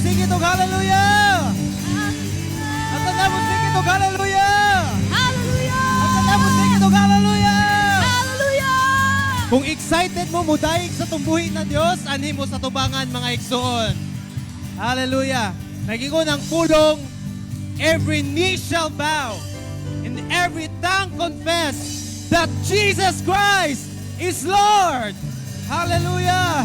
musingit og hallelujah! At tanda musingit og hallelujah! At tanda musingit og hallelujah! Kung excited mo mudayeg sa tumbuhi na Dios, anhi mo sa tubangan mga igsoon. Hallelujah! Nagingon ang pulong, every knee shall bow and every tongue confess that Jesus Christ is Lord. Hallelujah!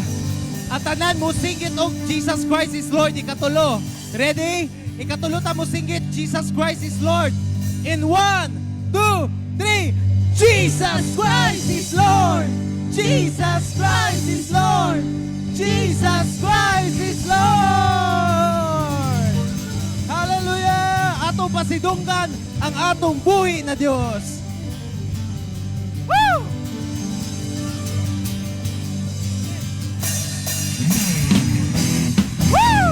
At tanan mo singgit og Jesus Christ is Lord. Ikatulo. Ready? Ikatulo ta mo singgit Jesus Christ is Lord. In 1, 2, 3. Jesus Christ is Lord. Jesus Christ is Lord. Jesus Christ is Lord. Hallelujah! Atong pasidunggan ang atong buhi na Dios. Woo! Woo!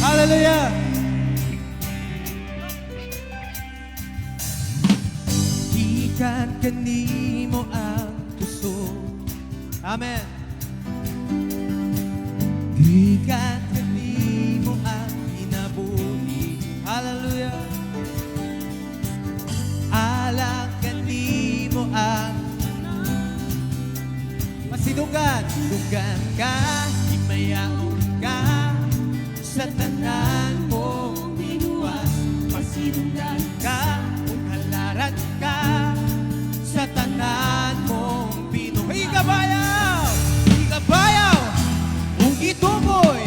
Hallelujah! Gikan kanimo ang puso. Amen. Gikan kanimo ang kinabuhi. Hallelujah! Alang kanimo ang masidunggan. Dugan ka, himayaon ka sa tanan mong dinuwas. Masidunggan ka, kung halaran ka sa tanan mong binuhay. Higabayaw! Higabayaw! Kung ituboy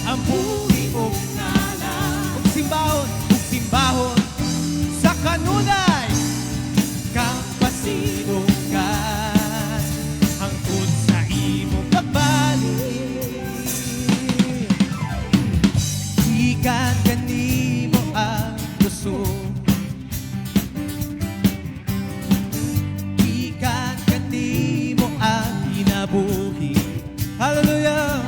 ang buhi mong ngalan. Kung simbahon sa kanunay kang pasidunggan hangtod sa imong kagbalik. Ikan kanimo ang gusto. Ikan kanimo ang kinabuhi. Hallelujah!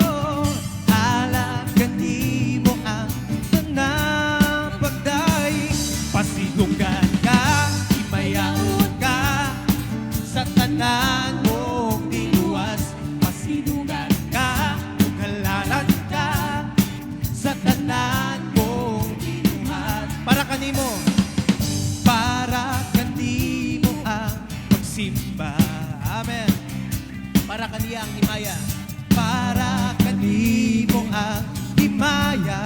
Oh, alam kanimo ang tanang pagdaig. Pasidunggan ka, himayaon ka sa tanan mong diluwas. Pasidunggan ka, kung halalan ka sa tanan mong dinuhat. Para kanimo ang pagsimba. Amen. Para kaniya ang himaya. Para kanimo ang himaya.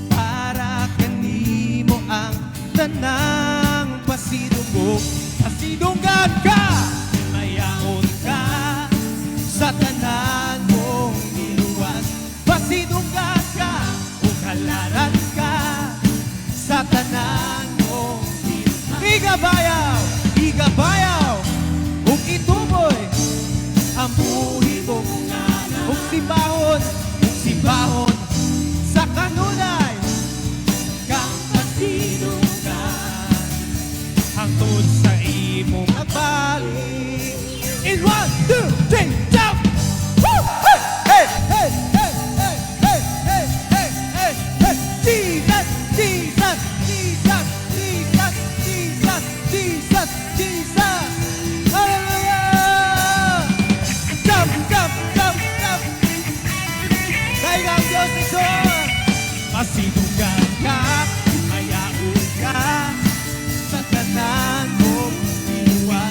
Para kanimo ang tanang pasidungog. Pasidunggan ka, himayaon ka sa tanan mong niluwas. Pasidunggan ka, kung halaran ka sa tanan mong niluwas. Igabayaw! Igabayaw! Kung ituboy ang buhi mong ngalan. Kung simbahon sa kanunay kang pasidunggan hangtod sa imong agbalik. In 1, 2, 3, jump! Woo! Hey! Hey! Hey! Hey! Hey! Hey! Hey! Hey! Hey! Jesus! Jesus! Jesus! Jesus! Jesus! Jesus! Jesus! Hallelujah! Jump! Jump! Jump! Jump! Dahil ang Diyos ito, pasidunggan ka, himayaon ka sa tanan mong diwa.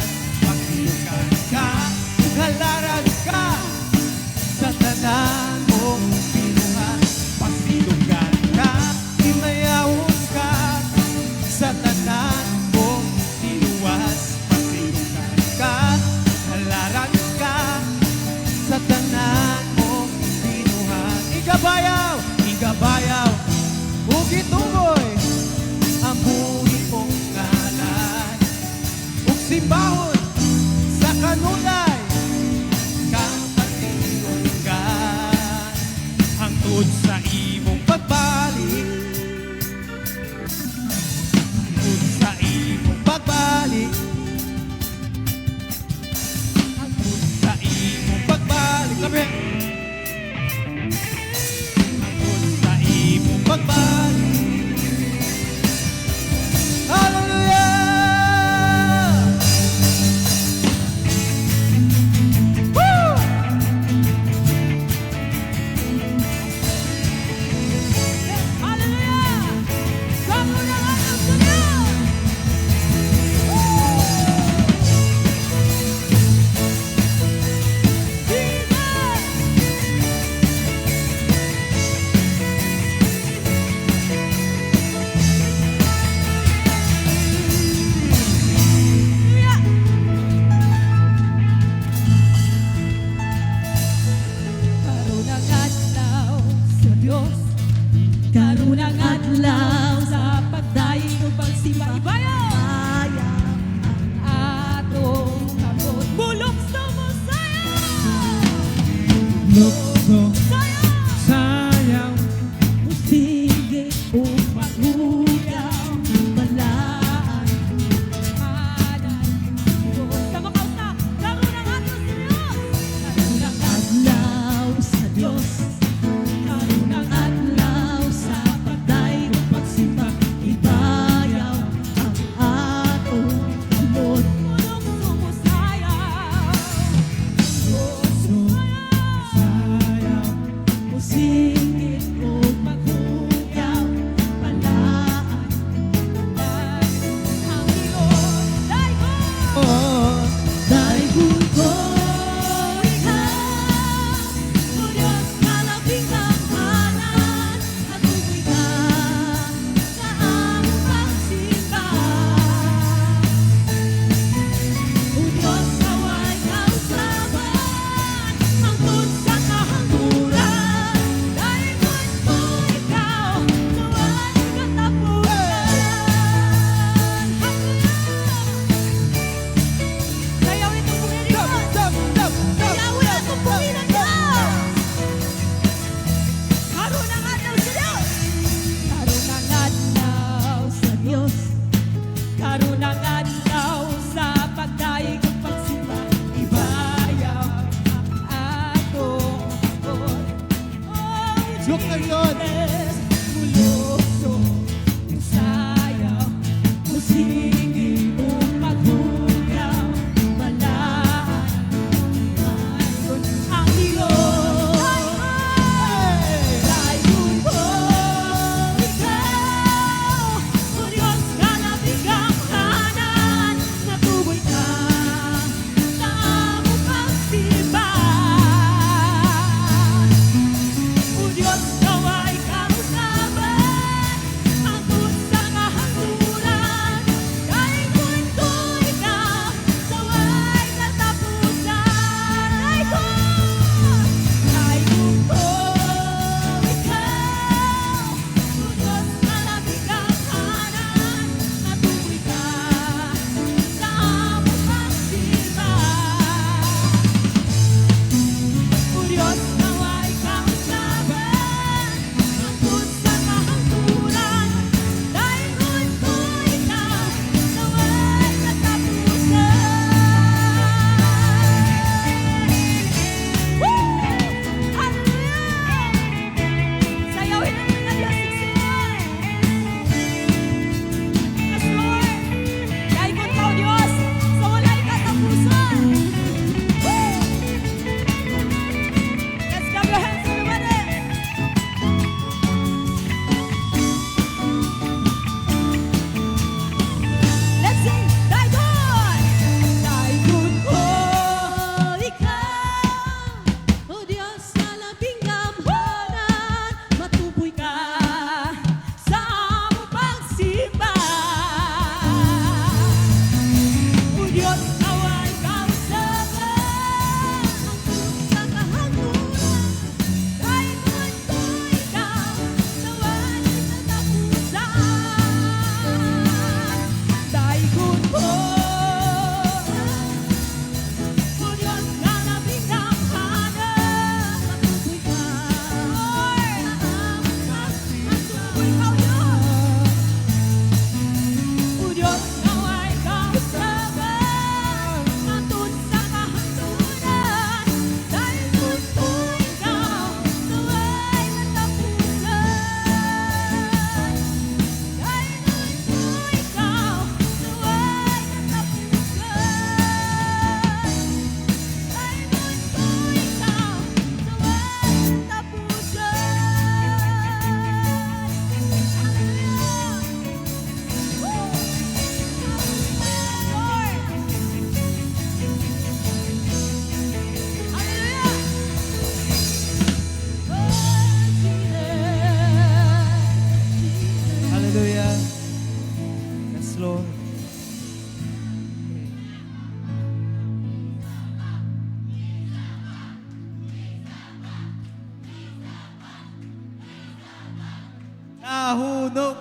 nahunok.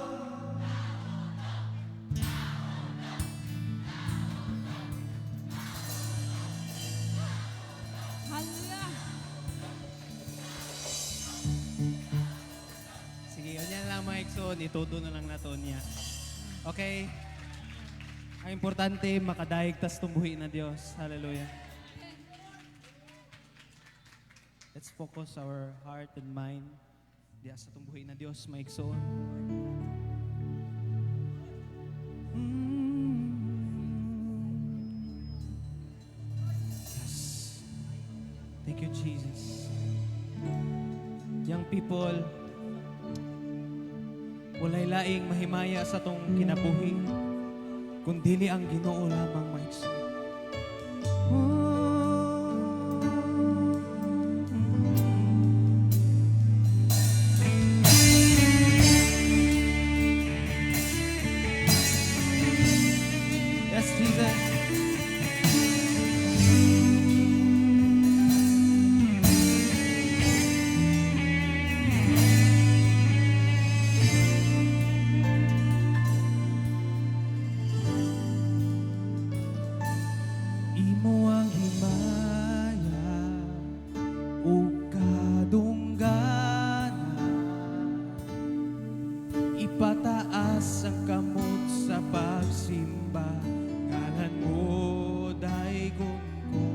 Hallelujah. Sige, ganyan lang mga ikson. Itudo na lang nato niya. Okay? Ang importante, makadaig tas tumbuhi na Diyos. Hallelujah. Let's focus our heart and mind diya sa tumbuhi na Diyos, mga ikson. Yes. Thank you, Jesus. Young people, walay laing mahimaya sa tong kinabuhi, kundili ang Ginoo lamang, mga ikson. Yes, Jesus. Imo ang himaya ug kadunggana, ipataas ang kamot sa pagsimba, ngalan mo daygon ko.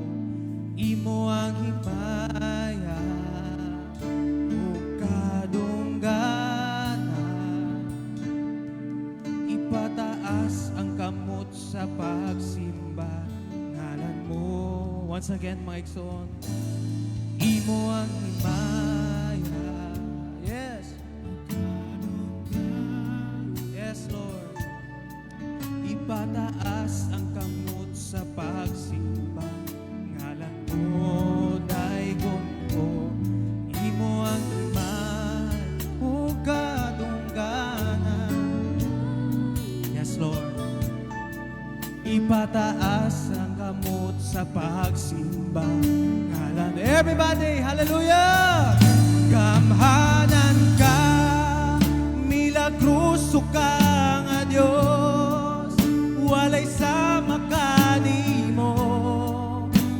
Imo ang himaya ug kadunggana, ipataas ang kamot sa pagsimba, ngalan mo. Once again, mga ikson. Imo ang himaya. Yes. Yes, Lord. Ipataas ang kamot sa pagsimba, ngalan mo daygon ko. Imo ang himaya ug kadunggana. Yes, Lord. Ipataas ang kamot sa pagsimba, ngalan. Everybody, hallelujah! Gamhanan ka, milagruso ka nga Dios, walay sama kanimo,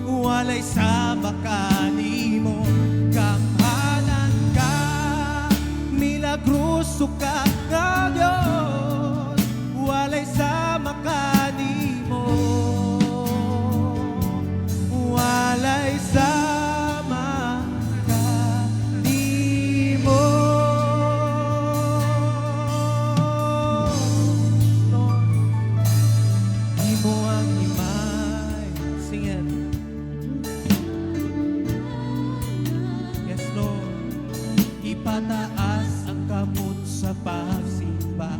walay sama kanimo. Gamhanan ka, milagruso ka nga Dios, walay sama kanimo, walay sama kanimo. Lord, imo ang himay. Sing it. Yes, Lord. Ipataas ang kamot sa pagsimba,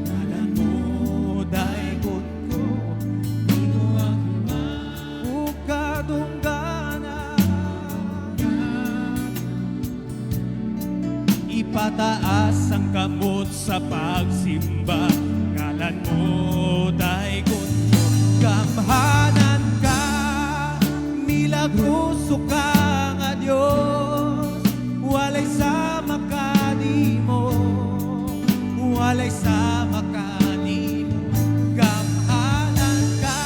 ngalan mo daygon ko. Imo ang himay ug kadunggana, ipataas ang kamot sa pagsimba, ngalan mo daygon ko. Gamhanan ka, milagruso ka nga Dios, walay sama kanimo, walay sama kanimo. Gamhanan ka,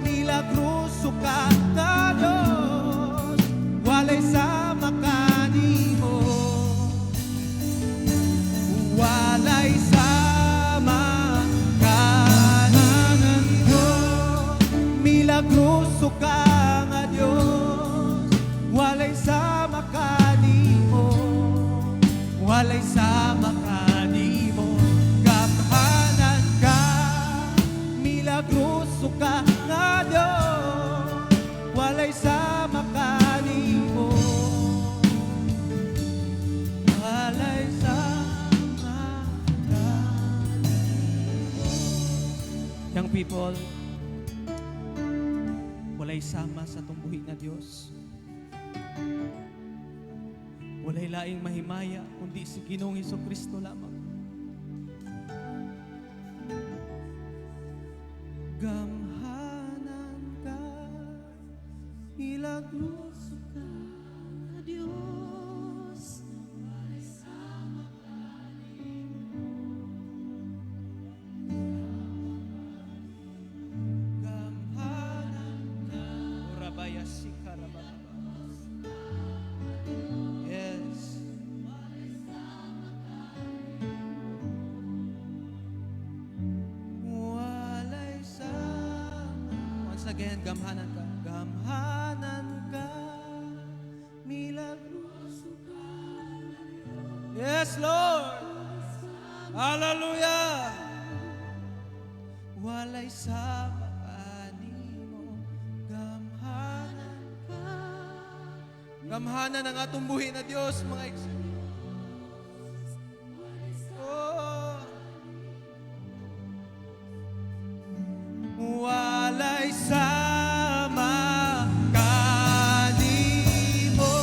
milagruso ka nga Dios, walay sama kanimo, walay sama kanimo. Milagruso ka nga Dios, walay sama kanimo, walay sama kanimo. Gamhanan ka, milagruso ka nga Dios, walay sama kanimo, walay sama kanimo. Young people, walay sama sa tumbuhi na Dios. Walay laing mahimaya kundi si Ginoong Hesukristo lamang. Gamhanan ka, milagruso ka nga Dios, walay sama kanimo, again, gamhanan ka. Gamhanan ka, milagroso ka. Yes, Lord. Hallelujah. Walay sama kanimo, gamhanan ka. Gamhanan ang atong buhi na Dios, mga igsoon. Walay sama kanimo,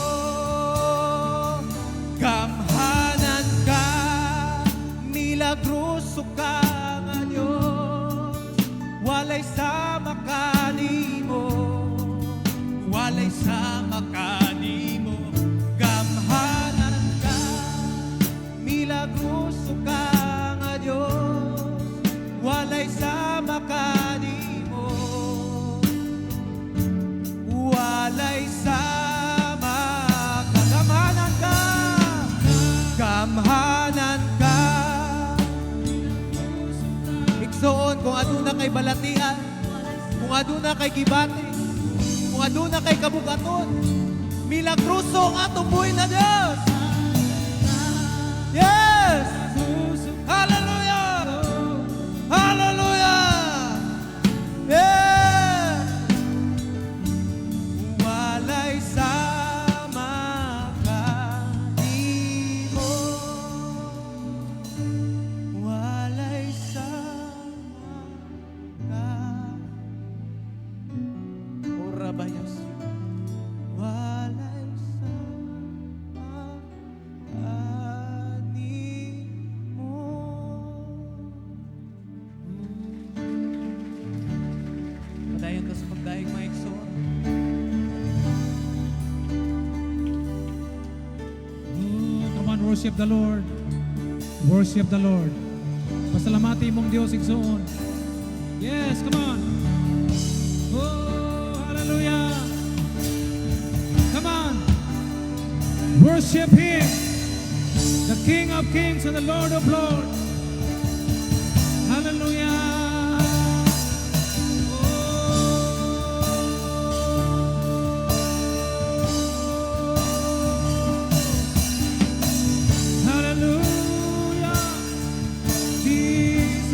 gamhanan ka, milagroso ka nga Dios. Walay sama kanimo, walay sama kanimo, gamhanan ka, milagroso ka nga Dios. Walay sama kanimo, walay sama ka, gamhanan ka, gamhanan ka. Igsoon kung aduna kay balatian, kung aduna kay gibati, kung aduna kay kabugaton, milagroso ang atong buhay na Dios. Yes! Hallelujah! Hallelujah! Yeah! Walay sama kanimo, walay sama ka. Ora bayas, walay sama kanimo. Padayon ka sa pagdaig, mga igsoon. Come on, worship the Lord. Worship the Lord. Pasalamati mong Diyos, igsoon. Yes, come on. Oh, hallelujah. Come on. Worship Him, the King of Kings and the Lord of Lords. Hallelujah. Hallelujah, Jesus,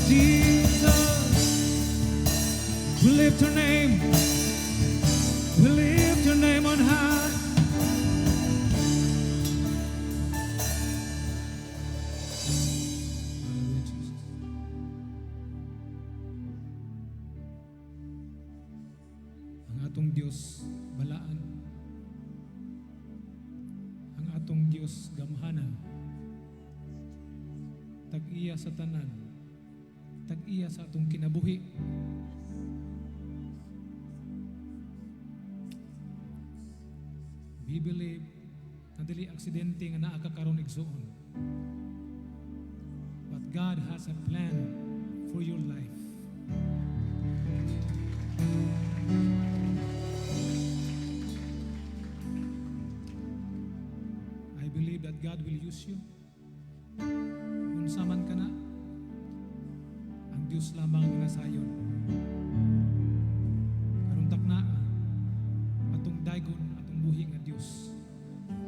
Jesus. We lift your name. We lift your name on high. Hallelujah, Jesus. Ang atong Diyos balaan. Ang atong Diyos gamhanan. Tag-iya sa tanan. Tag-iya sa atong kinabuhi. We believe na dili aksidente nga naa ka karon igsoon. But God has a plan for your life. I believe that God will use you. Unsa man ka na, ang Diyos lamang ang nasayon. Karong taknaa, atong daygon, atong buhi nga Diyos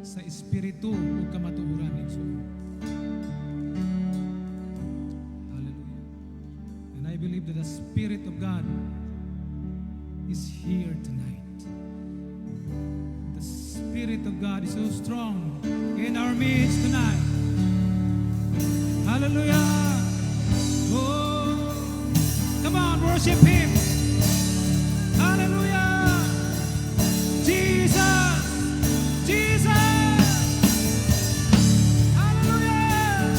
sa espiritu ug kamatuoran igsoon. Hallelujah. And I believe that the Spirit of God is here tonight. The Spirit of God is so strong in our midst tonight. Hallelujah. Oh, come on, worship Him. Hallelujah. Jesus, Jesus. Hallelujah.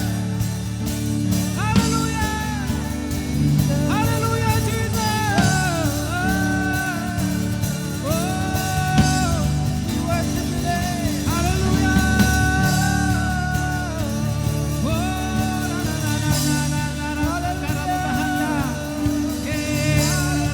Hallelujah. Hallelujah, Jesus. Oh, we worship you, Lord. Hallelujah. Oh, na na na na na na na na na na na. Yeah.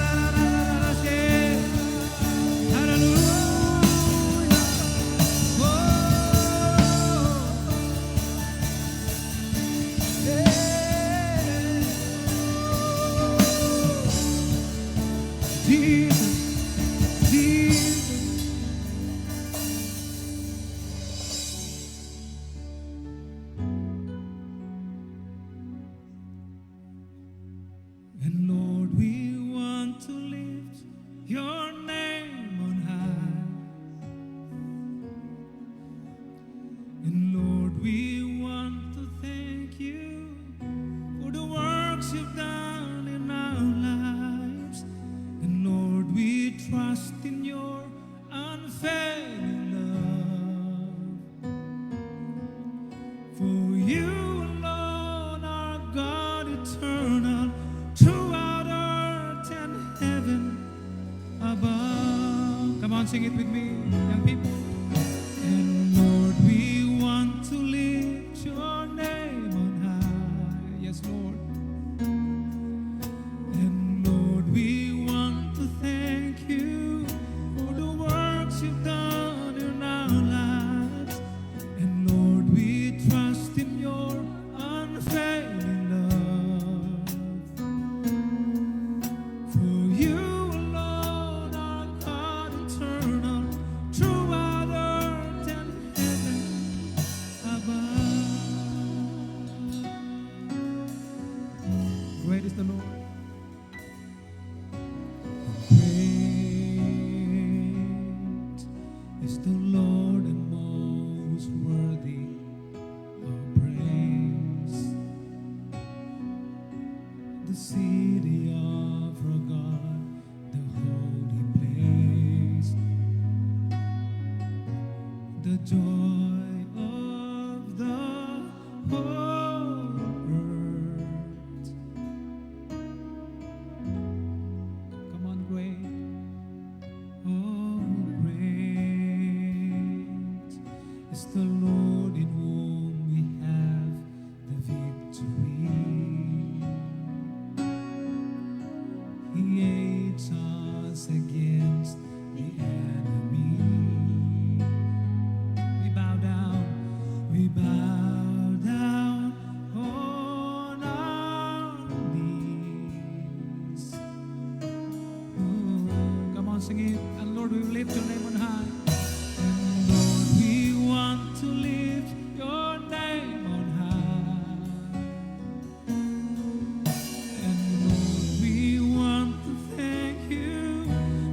you alone are God eternal, throughout earth and heaven above. Come on, sing it with me, young people. And Lord, we want to lift your name on high. Yes, Lord. And Lord, we want to thank you for the works you've done in our lives. And Lord, we trust in your unfailing love. For you alone are God eternal, throughout earth and heaven above. Great is the Lord. Great is the Lord and most worthy of praise. The city of our God, the holy place, the joy of the whole earth. Come on, great. Oh, great is the Lord in whom we have the victory. He aids us against the enemy. We bow down on our knees. Come on, sing it. And Lord, we will lift your name on high. And Lord, we want to lift your name on high. And Lord, we want to thank you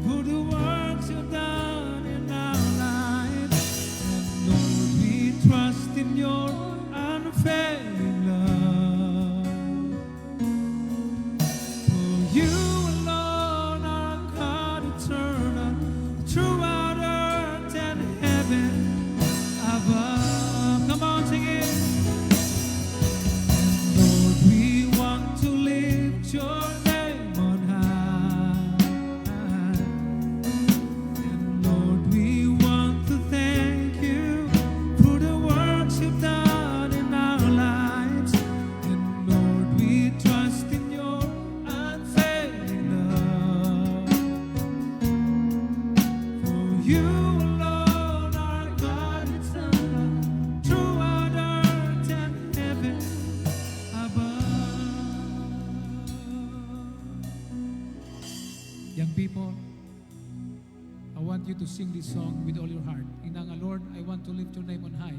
for the works you've done in our lives. And Lord, we trust in your unfailing love. For you alone are God eternal, throughout earth and heaven above. Come on, sing it. Lord, we want to lift your name on high. And Lord, we want to thank you for the works you've done in our lives. And Lord, we trust in your unfailing love. For you alone are God eternal, throughout earth and heaven above. Young people, I want you to sing this song with all your heart. Ina nga, Lord, I want to lift your name on high.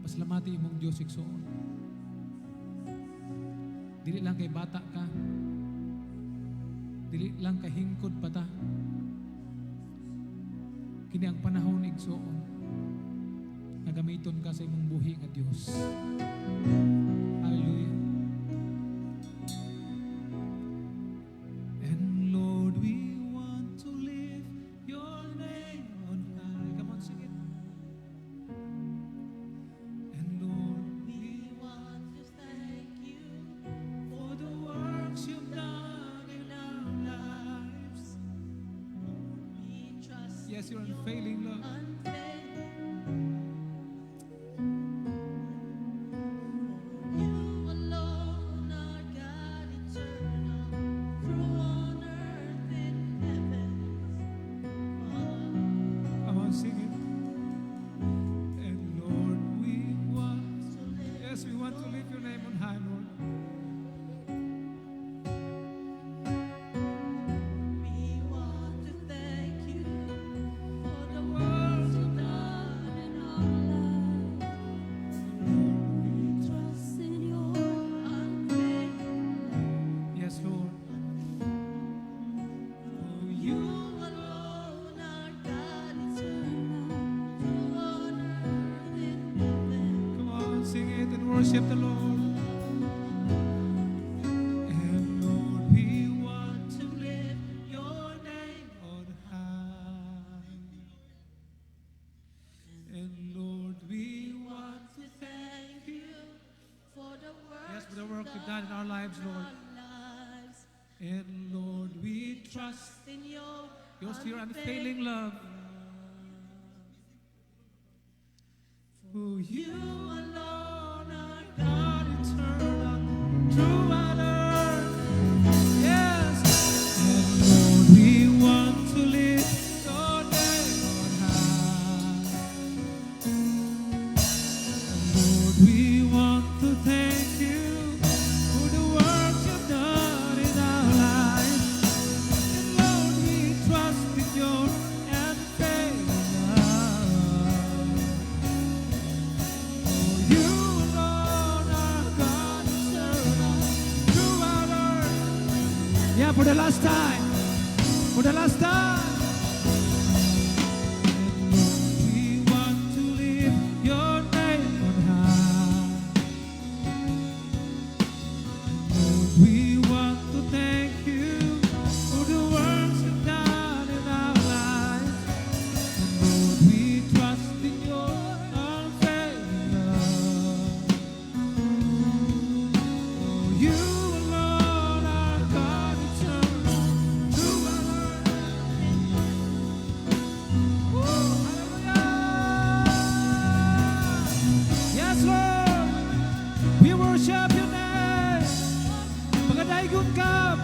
Paslamati imong Diyos igsoon. Dili lang kay bata ka. Dili lang kay hingkod pa ta. Kini ang panahon igsoon nga gamiton ka sa imong buhi nga Dios. Hallelujah. And Lord, we want to lift your name on high. Come on, sing it. And Lord, We want to thank you for the works you've done in our lives. we trust Yes, your unfailing love. you alone are God eternal, through on earth and heaven above. Come on, sing it. And Lord, we want, yes, we want to lift your name on high, Lord. We want to thank you for the The works works you've done in our lives. We trust in your unfailing love. yes, Lord. Oh, You you, alone are God eternal, through on earth and heaven. come on, sing it and worship the Lord. And Lord, we want to lift your name on high. And trust in your your unfailing love. For you alone are God eternal, true and earth. Yes, and Lord, we want to lift your name on high. Lord, we want to thank you for the work you've done in our lives. And Lord, we trust in your unfailing love. For you alone are God eternal, true and earth. Yeah, for the last time. For the last time. We want to lift your name on high. Lord, we want to thank you for the works you've done in our lives. And Lord, we trust in your unfailing love. For you alone are God eternal, true and earth. Woo! Hallelujah! Yes, Lord! We worship your name!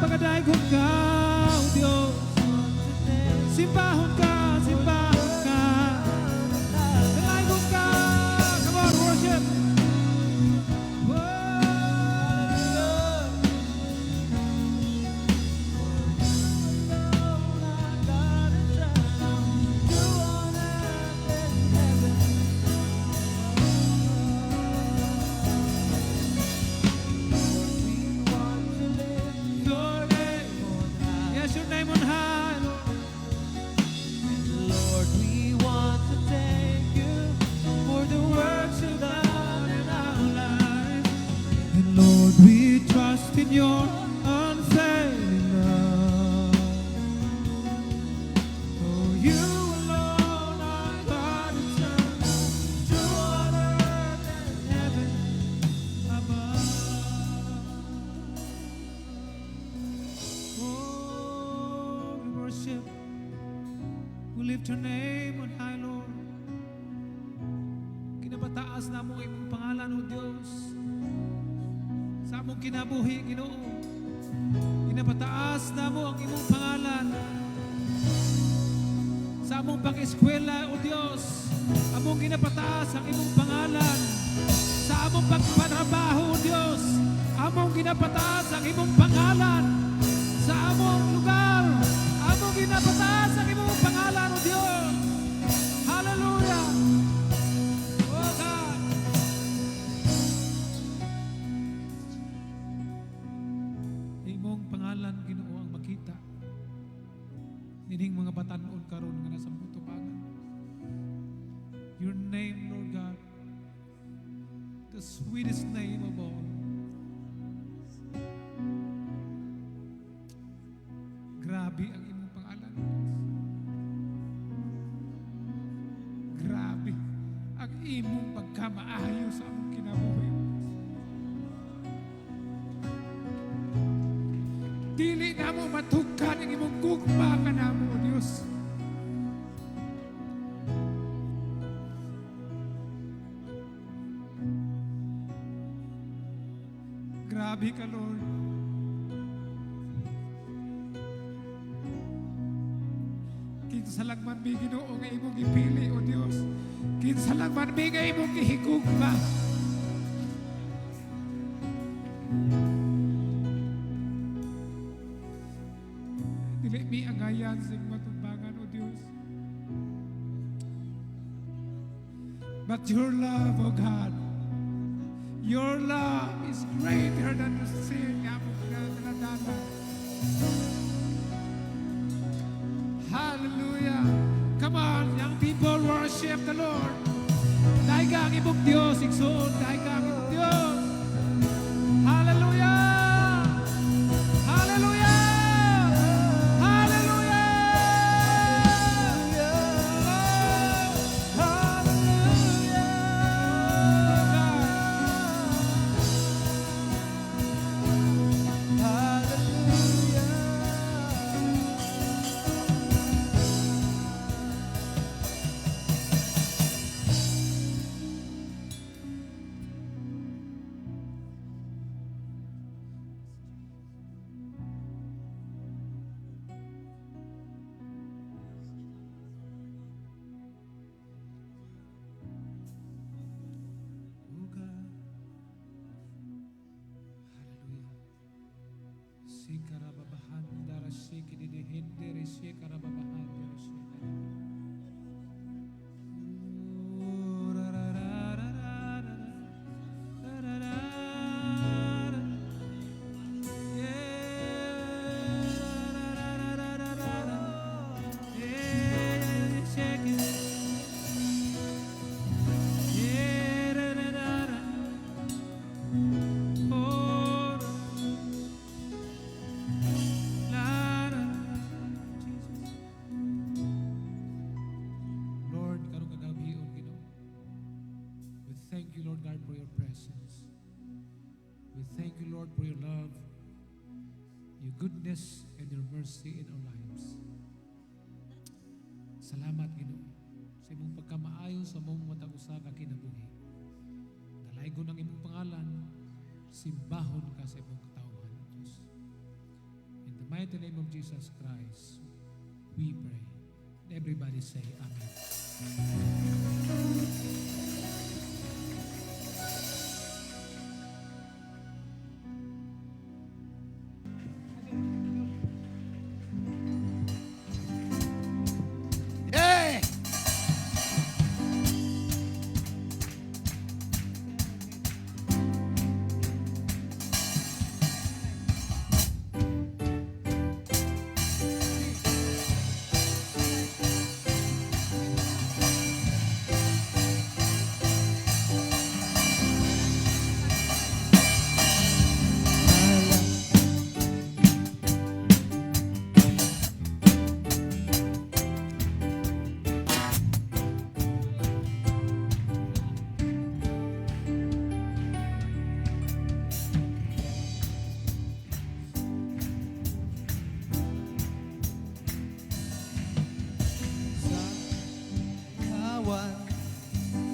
Pagadaygon ka, oh Diyos. Simbahon ka, simbahon ka. Pagadaygon ka. Come on, worship. Your name on high. Yes, your name on high, Lord. Lord, we want to thank you for the works you've done in our lives. And Lord, we trust in your unfailing love. For you alone are God eternal, true on earth and heaven above. Oh, we worship. We lift your name on high, Lord. Kinapataas na mo imong pangalan, O Diyos. Sa among kinabuhi, Ginoo. Kinapataas na mo ang imong pangalan. Sa among pang-eskwela, O Diyos. Among kinapataas ang imong pangalan. Sa among pagpatrabaho, O Diyos. Among kinapataas ang imong pangalan. Sa among lugar. Among kinapataas ang imong pangalan, O Diyos. Hallelujah. Oh God. Imong pangalan, Ginoo, ang makita. Nining mga batanon karon nga nasa tubangan. Your name, Lord God, the sweetest name of all. Grabe ang imong pangalan. Grabe ang imong pagkamaayo sa among kinabuhi. Dili na mo matukan ang imong gugma ka na mo, Diyos. Grabe ka, Lord. Kinsa lang man may Ginoo nga imong ipili, O Diyos. Kinsa lang man may nga imong ihigugma. Dili mi angayan sa imong matumbangan, O Diyos. But your love, O God, your love is greater than the sin nga among pinagdadaanan. Hallelujah. Come on, young people, worship the Lord. Dahil ka ang imong Diyos, igsoon, dahil ka ang imong Diyos. Hallelujah. Hallelujah. Hallelujah. Lord God, for your presence. We thank you, Lord, for your love, your goodness, and your mercy in our lives. Salamat, Ginoo, sa imong pagkamaayo sa mong matag usa ka kinabuhi. Dalaygon ang imong pangalan, simbahon ka sa imong katawhan, Diyos. In the mighty name of Jesus Christ, we pray. Everybody say Amen. Yay!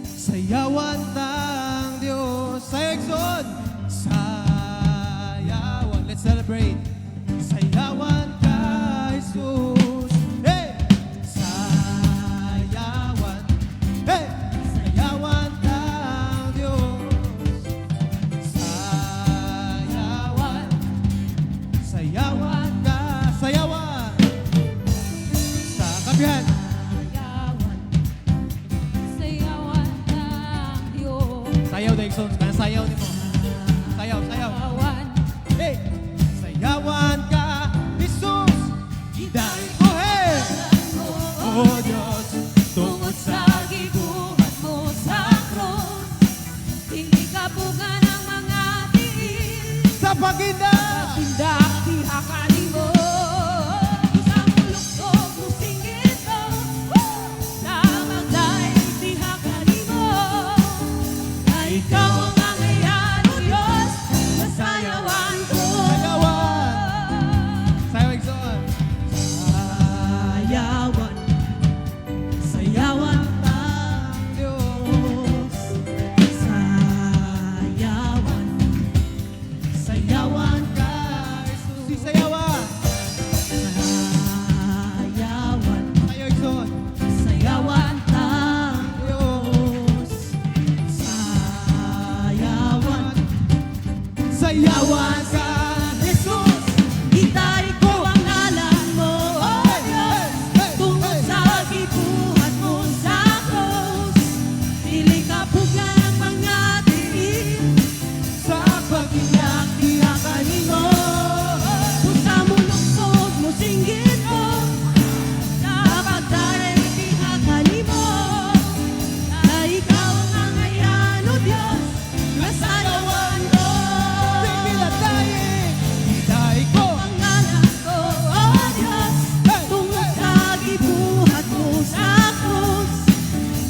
Sayawan ng Diyos sa Exod. Sayawan. Let's celebrate. Sayawan ka, Jesus. Hey! Sayawan. Hey! Sayawan ng Diyos. Sayawan. Sayawan ka. Sayawan. Sa kabihan. Sayaw, Dexon. Sayaw ni mo. Sayaw, sayaw. Hey! Sayawan ka, Jesus. Dahil ko, hey! Oh, Diyos. Tungkol sa gibuhat mo sa cross, hindi ka buga ng mga tiis. Sa paginda. Tindak, tihakali mo. Sa muluksok mo singgit mo. Sa magday, tihakali mo. Na ikaw ang angayan o Diyos, nasayawan ko. Sayawan. Sayaw, Exon. Sayawan, sayawan ang Diyos. Sayawan, Sayawan ka, Jesus. Si sayawan. sayawan, Sayaw, Exon. sayawan ang Diyos. sayawan. Sayawan ka, Jesus. Itay ko ang ngalan mo, O Diyos. Tungkol sa gibuhat mo sa cross, dili ka buga ng mga tiis. Sa paginyak, Tihakali mo, kung sa muluksod mo singgit mo, sa pagdaray tihakali mo, na ikaw ang angayan o Diyos, nasayawan ko. Pinatayin. Iday ko. Pangalan ko, O Diyos, tungkol sa gibuhat mo sa krus,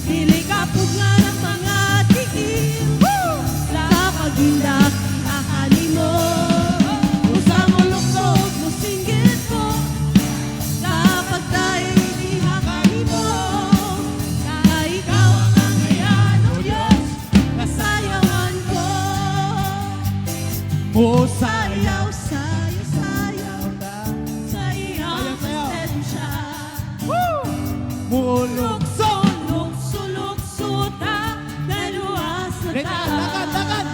dili ka pugna ng mga tiil. Sa pagindak, tihakali mo, kung sa muluksod mo singgit mo, sa pagdaray tihakali mo, na ikaw ang angayan o Diyos, nasayawan ko. O sayaw. Sayaw, sayaw, sayaw, sa iyang Sayaw, sayaw. presensya. Mulukso. Sulok-sulok-suta, naluwas sa Lakad, taas. lakad, lakad.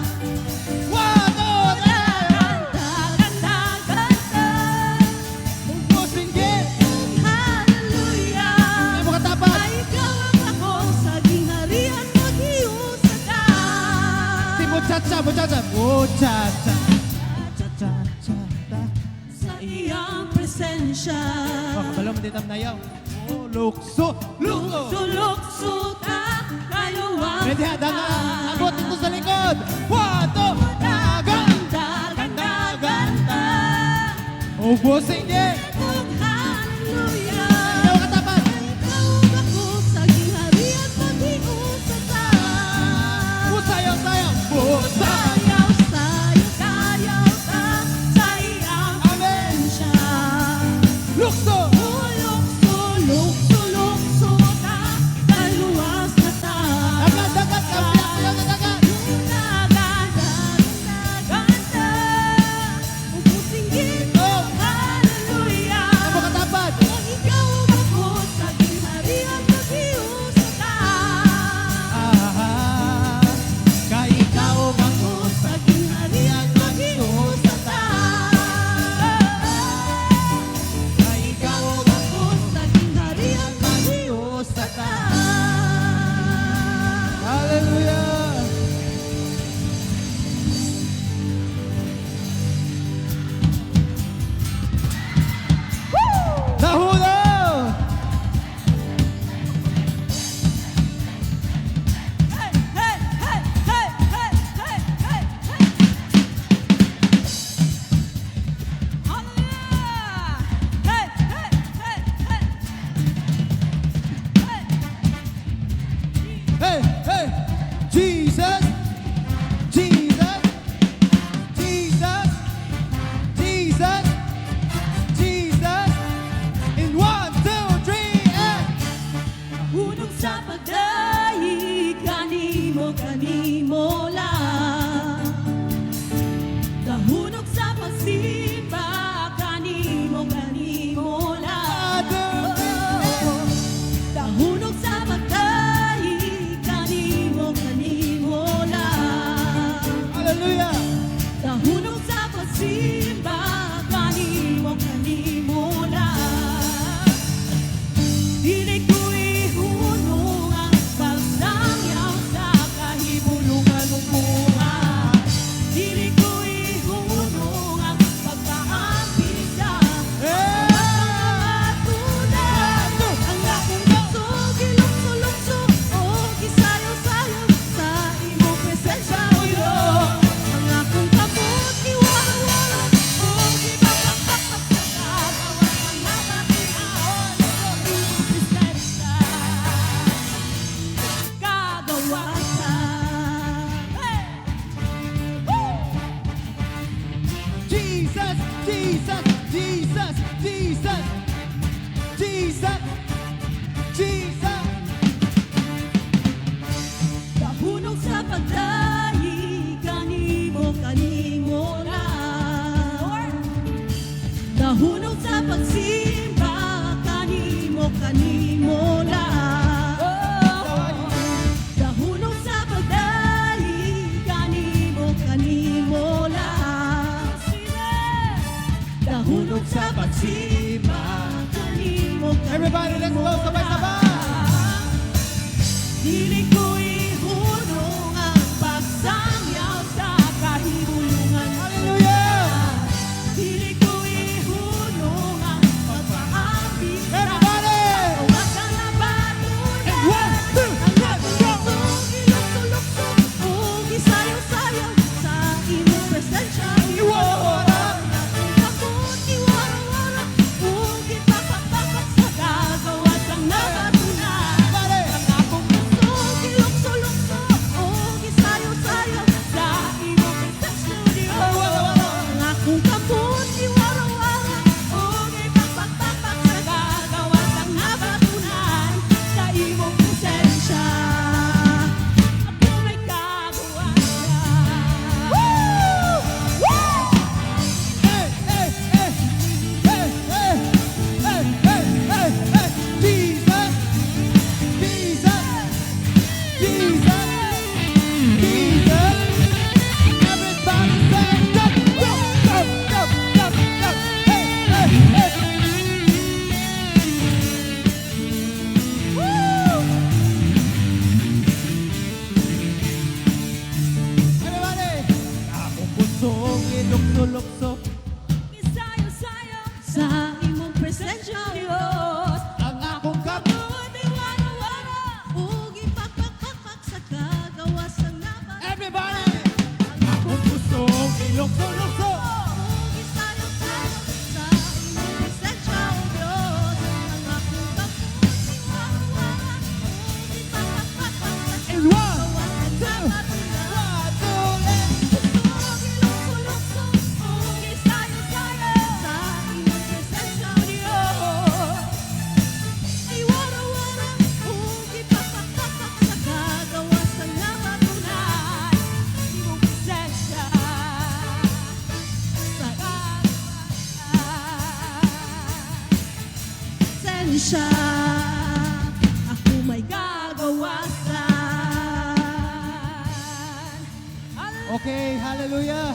1, 2, 3. Ganda, ganda, Pusinggit. hallelujah. Ay mo katapat. Ay ikaw ang ako sa gingharian mag-iusakan. Si muchacha, muchacha. Muchacha. Cha-cha-cha. Sa iyang presensya. Oh, kabalo mo dito nayaw. Oh, lukso. Lukso. Sulok-suta, naluwas Ready ha, sa danga. taas. Abot dito sa likod. 1, 2, dagan. Ganda, ganda, ganda. Oh, pusinggit. Hallelujah. Ay mo katapat. Ikaw ang ako sa gingharian mag-iusakan. Sayaw, sayaw. Jesus, Jesus. Everybody say, jump, jump, jump, jump, jump, jump. Hey, hey, hey. Woo! Everybody. Akong pusong ilukso-lukso. Isayo-sayo sa imong presensya, Diyos. Ang akong kapwa. Di wala-wala, ug ipakpakpakpak sa kagawas ng laban. Everybody. Akong pusong ilukso-lukso. Ug isayo-sayo sa imong presensya, O Diyos. Ang akong kapwa, di wala-wala, ug ipakpakpakpak sa And one, kagawas ng two, laban. one, two, let's Ilukso-lukso, ug isayo-sayo sa imong presensya, O Diyos. Ay wara-wara, ug ipakpakpakpak sa kagawas ng laban tunay. Imong presensya sa presensya, ako may gagawasan. Okay, hallelujah.